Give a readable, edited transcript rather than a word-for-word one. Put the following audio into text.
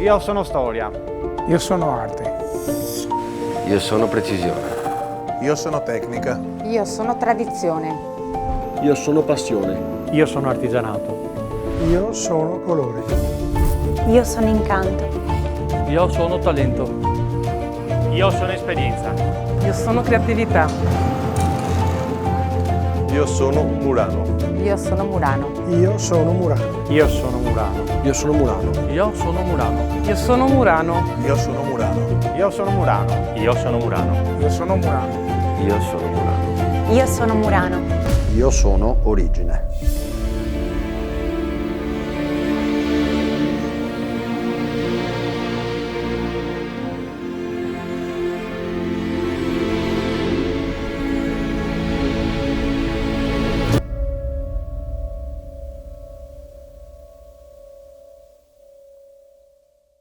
Io sono storia. Io sono arte. Io sono precisione. Io sono tecnica. Io sono tradizione. Io sono passione. Io sono artigianato. Io sono colore. Io sono incanto. Io sono talento. Io sono esperienza. Io sono creatività. Io sono Murano. Io sono Murano. Io sono Murano. Io sono Murano. Io sono Murano. Io sono Murano. Io sono Murano. Io sono Murano. Io sono Murano. Io sono Murano. Io sono Murano. Io sono Murano. Io sono Murano. Io sono origine.